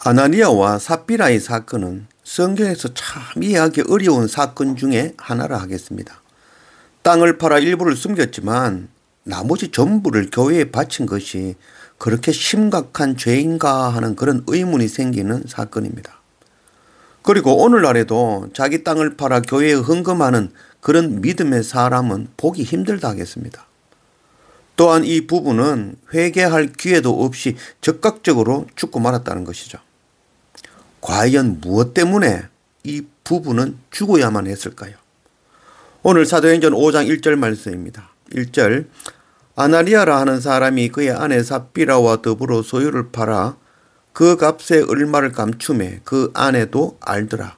아나니아와 삽비라의 사건은 성경에서 참 이해하기 어려운 사건 중에 하나라 하겠습니다. 땅을 팔아 일부를 숨겼지만 나머지 전부를 교회에 바친 것이 그렇게 심각한 죄인가 하는 그런 의문이 생기는 사건입니다. 그리고 오늘날에도 자기 땅을 팔아 교회에 헌금하는 그런 믿음의 사람은 보기 힘들다 하겠습니다. 또한 이 부부는 회개할 기회도 없이 즉각적으로 죽고 말았다는 것이죠. 과연 무엇 때문에 이 부부는 죽어야만 했을까요? 오늘 사도행전 5장 1절 말씀입니다. 1절 아나니아라 하는 사람이 그의 아내 삽비라와 더불어 소유를 팔아 그 값에 얼마를 감추매 그 아내도 알더라.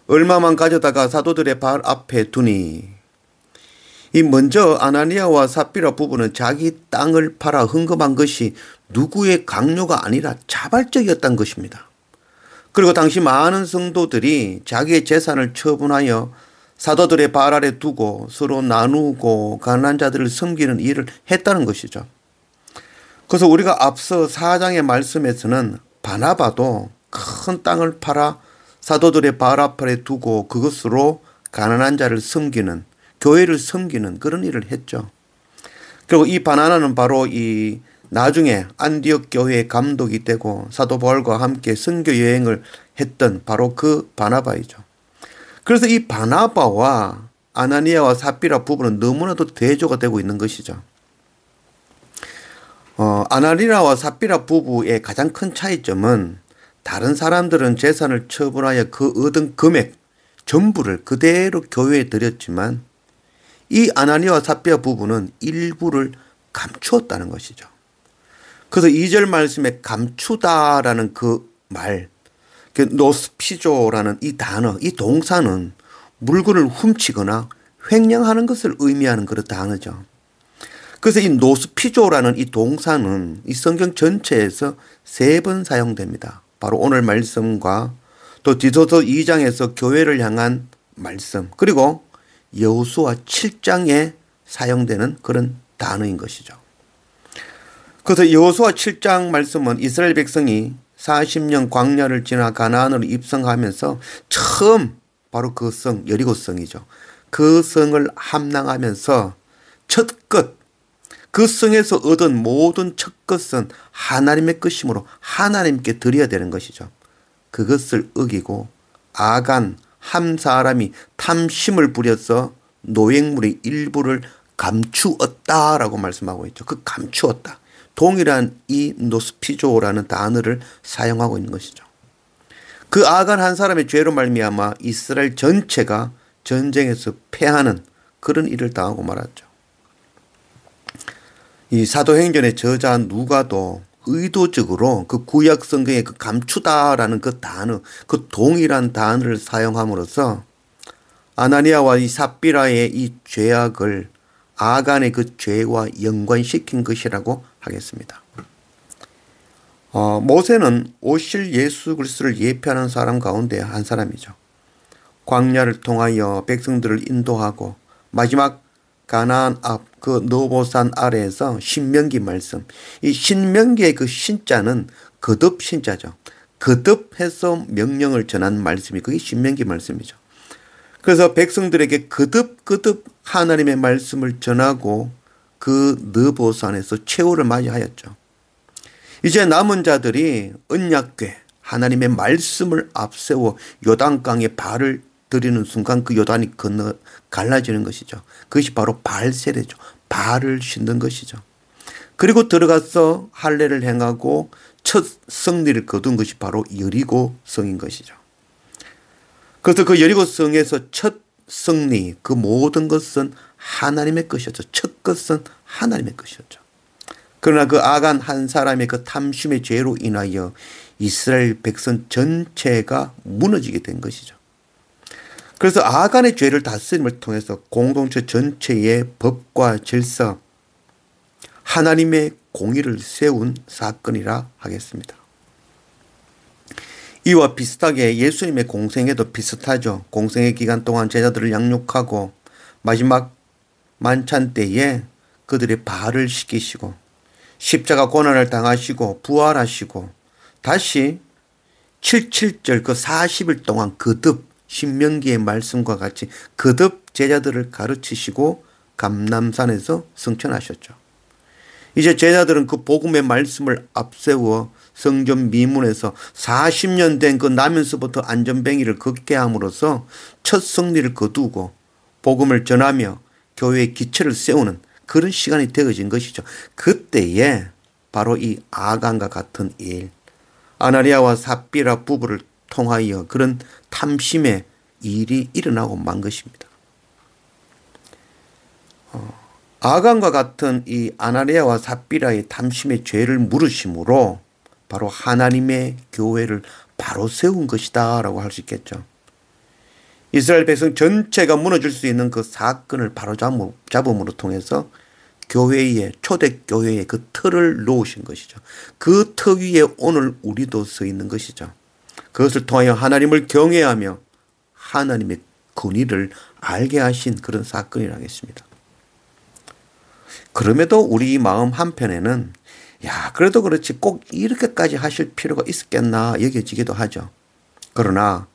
얼마만 가져다가 사도들의 발 앞에 두니. 이 먼저 아나니아와 삽비라 부부는 자기 땅을 팔아 헌금한 것이 누구의 강요가 아니라 자발적이었던 것입니다. 그리고 당시 많은 성도들이 자기의 재산을 처분하여 사도들의 발 아래 두고 서로 나누고 가난한 자들을 섬기는 일을 했다는 것이죠. 그래서 우리가 앞서 4장의 말씀에서는 바나바도 큰 땅을 팔아 사도들의 발 앞에 두고 그것으로 가난한 자를 섬기는, 교회를 섬기는 그런 일을 했죠. 그리고 이 바나나는 바로 이 나중에 안디옥 교회의 감독이 되고 사도 바울과 함께 선교 여행을 했던 바로 그 바나바이죠. 그래서 이 바나바와 아나니아와 삽비라 부부는 너무나도 대조가 되고 있는 것이죠. 아나니아와 삽비라 부부의 가장 큰 차이점은 다른 사람들은 재산을 처분하여 그 얻은 금액 전부를 그대로 교회에 드렸지만 이 아나니아와 삽비라 부부는 일부를 감추었다는 것이죠. 그래서 2절 말씀에 감추다라는 그 말, 노스피조라는 이 단어, 이 동사는 물건을 훔치거나 횡령하는 것을 의미하는 그런 단어죠. 그래서 이 노스피조라는 이 동사는 이 성경 전체에서 3번 사용됩니다. 바로 오늘 말씀과 또 디도서 2장에서 교회를 향한 말씀, 그리고 여호수아 7장에 사용되는 그런 단어인 것이죠. 그래서 여호수아 7장 말씀은 이스라엘 백성이 40년 광야를 지나 가나안으로 입성하면서 처음 바로 그 성, 여리고성이죠. 그 성을 함락하면서 첫 것, 그 성에서 얻은 모든 첫 것은 하나님의 것이므로 하나님께 드려야 되는 것이죠. 그것을 어기고 아간 한 사람이 탐심을 부려서 노획물의 일부를 감추었다라고 말씀하고 있죠. 그 감추었다. 동일한 이 노스피조라는 단어를 사용하고 있는 것이죠. 그 아간 한 사람의 죄로 말미암아 이스라엘 전체가 전쟁에서 패하는 그런 일을 당하고 말았죠. 이 사도행전의 저자 누가도 의도적으로 그 구약 성경의 그 감추다라는 그 단어, 그 동일한 단어를 사용함으로써 아나니아와 이 삽비라의 이 죄악을 아간의 그 죄와 연관시킨 것이라고 하겠습니다. 모세는 오실 예수 그리스도를 예표하는 사람 가운데 한 사람이죠. 광야를 통하여 백성들을 인도하고 마지막 가나안 앞 그 노보산 아래에서 신명기 말씀, 이 신명기의 그 신자는 거듭 신자죠. 거듭해서 명령을 전한 말씀이 그게 신명기 말씀이죠. 그래서 백성들에게 거듭 하나님의 말씀을 전하고 그 느보산에서 최후를 맞이하였죠. 이제 남은 자들이 언약궤 하나님의 말씀을 앞세워 요단강에 발을 들이는 순간 그 요단이 건너 갈라지는 것이죠. 그것이 바로 발세례죠. 발을 씻는 것이죠. 그리고 들어가서 할례를 행하고 첫 승리를 거둔 것이 바로 여리고성인 것이죠. 그래서 그 여리고성에서 첫 승리, 그 모든 것은 하나님의 것이었죠. 첫 것은 하나님의 것이었죠. 그러나 그 아간 한 사람의 그 탐심의 죄로 인하여 이스라엘 백성 전체가 무너지게 된 것이죠. 그래서 아간의 죄를 다스림을 통해서 공동체 전체의 법과 질서, 하나님의 공의를 세운 사건이라 하겠습니다. 이와 비슷하게 예수님의 공생애도 비슷하죠. 공생애 기간 동안 제자들을 양육하고 마지막 만찬 때에 그들의 발을 씻기시고 십자가 고난을 당하시고 부활하시고 다시 77절 그 40일 동안 거듭 신명기의 말씀과 같이 거듭 제자들을 가르치시고 감람산에서 승천하셨죠. 이제 제자들은 그 복음의 말씀을 앞세워 성전 미문에서 40년 된 그 나면서부터 안전뱅이를 걷게 함으로써 첫 승리를 거두고 복음을 전하며 교회의 기초를 세우는 그런 시간이 되어진 것이죠. 그때에 바로 이 아간과 같은 일, 아나니아와 삽비라 부부를 통하여 그런 탐심의 일이 일어나고 만 것입니다. 아간과 같은 이 아나니아와 삽비라의 탐심의 죄를 물으심으로 바로 하나님의 교회를 바로 세운 것이다 라고 할 수 있겠죠. 이스라엘 백성 전체가 무너질 수 있는 그 사건을 바로잡음으로 통해서 교회의 초대교회의 그 틀을 놓으신 것이죠. 그 터 위에 오늘 우리도 서 있는 것이죠. 그것을 통하여 하나님을 경외하며 하나님의 권위를 알게 하신 그런 사건이라겠습니다. 그럼에도 우리 마음 한편에는 야 그래도 그렇지 꼭 이렇게까지 하실 필요가 있었겠나 여겨지기도 하죠. 그러나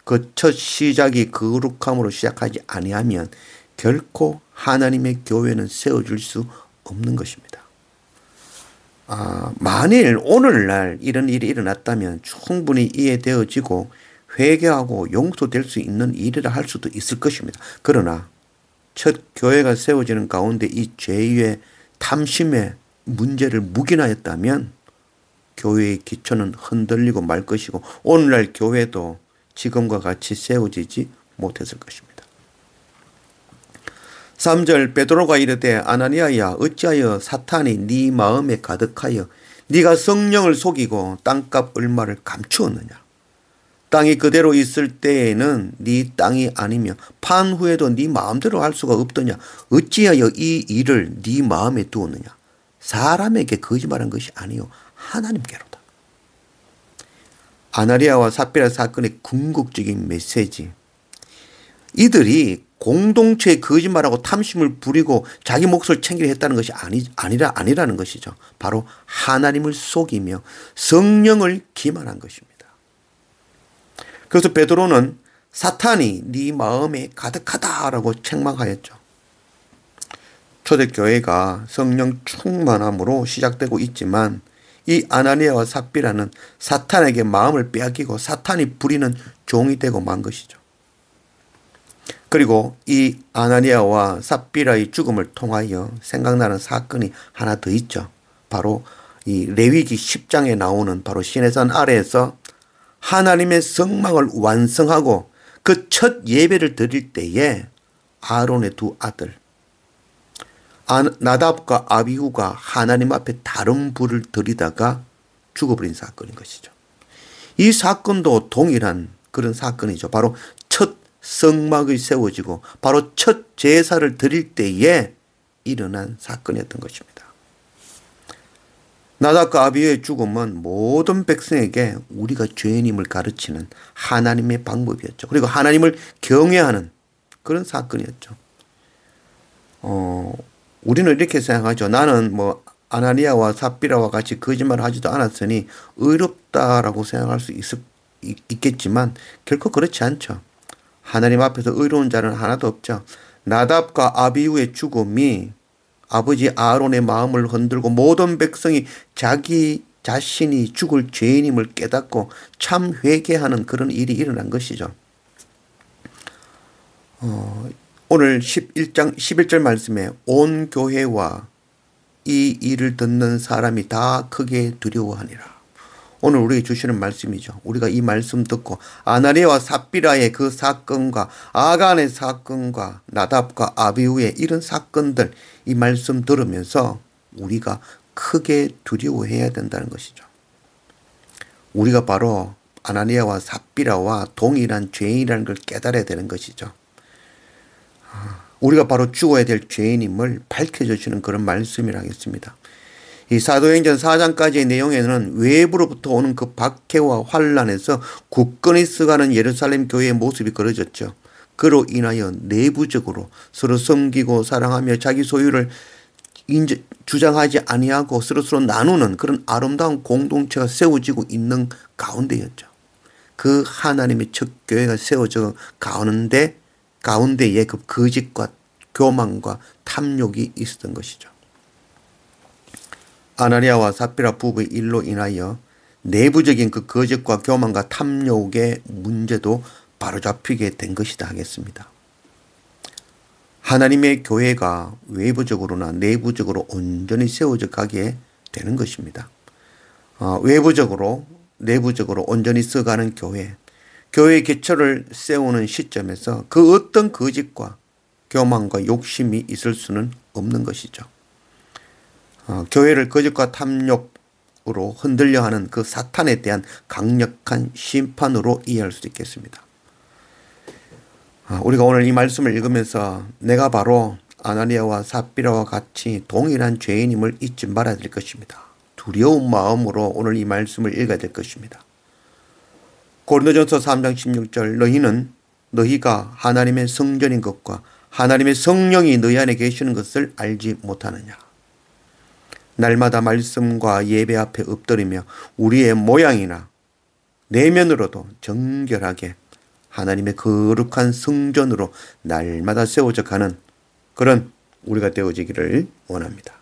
그 첫 시작이 거룩함으로 시작하지 아니하면 결코 하나님의 교회는 세워줄 수 없는 것입니다. 만일 오늘날 이런 일이 일어났다면 충분히 이해되어지고 회개하고 용서될 수 있는 일이라 할 수도 있을 것입니다. 그러나 첫 교회가 세워지는 가운데 이 죄의 탐심의 문제를 묵인하였다면 교회의 기초는 흔들리고 말 것이고 오늘날 교회도 지금과 같이 세워지지 못했을 것입니다. 3절 베드로가 이르되 아나니아야 어찌하여 사탄이 네 마음에 가득하여 네가 성령을 속이고 땅값 얼마를 감추었느냐. 땅이 그대로 있을 때에는 네 땅이 아니며 판 후에도 네 마음대로 할 수가 없더냐. 어찌하여 이 일을 네 마음에 두었느냐. 사람에게 거짓말한 것이 아니요 하나님께로다. 아나니아와 삽비라 사건의 궁극적인 메시지. 이들이 공동체에 거짓말하고 탐심을 부리고 자기 몫을 챙기려 했다는 것이 아니라는 것이죠. 바로 하나님을 속이며 성령을 기만한 것입니다. 그래서 베드로는 사탄이 네 마음에 가득하다라고 책망하였죠. 초대교회가 성령 충만함으로 시작되고 있지만 이 아나니아와 삽비라는 사탄에게 마음을 빼앗기고 사탄이 부리는 종이 되고 만 것이죠. 그리고 이 아나니아와 삽비라의 죽음을 통하여 생각나는 사건이 하나 더 있죠. 바로 이 레위기 10장에 나오는 바로 시내산 아래에서 하나님의 성막을 완성하고 그 첫 예배를 드릴 때에 아론의 두 아들 나답과 아비후가 하나님 앞에 다른 불을 들이다가 죽어버린 사건인 것이죠. 이 사건도 동일한 그런 사건이죠. 바로 첫 성막이 세워지고 바로 첫 제사를 드릴 때에 일어난 사건이었던 것입니다. 나답과 아비후의 죽음은 모든 백성에게 우리가 죄인임을 가르치는 하나님의 방법이었죠. 그리고 하나님을 경외하는 그런 사건이었죠. 우리는 이렇게 생각하죠. 나는 아나니아와 삽비라와 같이 거짓말을 하지도 않았으니 의롭다라고 생각할 수 있겠지만 결코 그렇지 않죠. 하나님 앞에서 의로운 자는 하나도 없죠. 나답과 아비후의 죽음이 아버지 아론의 마음을 흔들고 모든 백성이 자기 자신이 죽을 죄인임을 깨닫고 참 회개하는 그런 일이 일어난 것이죠. 오늘 11절 말씀에 온 교회와 이 일을 듣는 사람이 다 크게 두려워하니라. 오늘 우리에게 주시는 말씀이죠. 우리가 이 말씀 듣고 아나니아와 삽비라의 그 사건과 아간의 사건과 나답과 아비후의 이런 사건들 이 말씀 들으면서 우리가 크게 두려워해야 된다는 것이죠. 우리가 바로 아나니아와 삽비라와 동일한 죄인이라는 걸 깨달아야 되는 것이죠. 우리가 바로 죽어야 될 죄인임을 밝혀주시는 그런 말씀이라겠습니다. 이 사도행전 4장까지의 내용에는 외부로부터 오는 그 박해와 환란에서 굳건히 서가는 예루살렘 교회의 모습이 그려졌죠. 그로 인하여 내부적으로 서로 섬기고 사랑하며 자기 소유를 주장하지 아니하고 서로 나누는 그런 아름다운 공동체가 세워지고 있는 가운데였죠. 그 하나님의 첫 교회가 세워져 가는데 가운데에 그 거짓과 교만과 탐욕이 있었던 것이죠. 아나니아와 삽비라 부부의 일로 인하여 내부적인 그 거짓과 교만과 탐욕의 문제도 바로잡히게 된 것이다 하겠습니다. 하나님의 교회가 외부적으로나 내부적으로 온전히 세워져 가게 되는 것입니다. 외부적으로 내부적으로 온전히 써가는 교회, 교회의 기초를 세우는 시점에서 그 어떤 거짓과 교만과 욕심이 있을 수는 없는 것이죠. 교회를 거짓과 탐욕으로 흔들려 하는 그 사탄에 대한 강력한 심판으로 이해할 수 있겠습니다. 우리가 오늘 이 말씀을 읽으면서 내가 바로 아나니아와 삽비라와 같이 동일한 죄인임을 잊지 말아야 될 것입니다. 두려운 마음으로 오늘 이 말씀을 읽어야 될 것입니다. 고린도전서 3장 16절 너희가 하나님의 성전인 것과 하나님의 성령이 너희 안에 계시는 것을 알지 못하느냐. 날마다 말씀과 예배 앞에 엎드리며 우리의 모양이나 내면으로도 정결하게 하나님의 거룩한 성전으로 날마다 세워져 가는 그런 우리가 되어지기를 원합니다.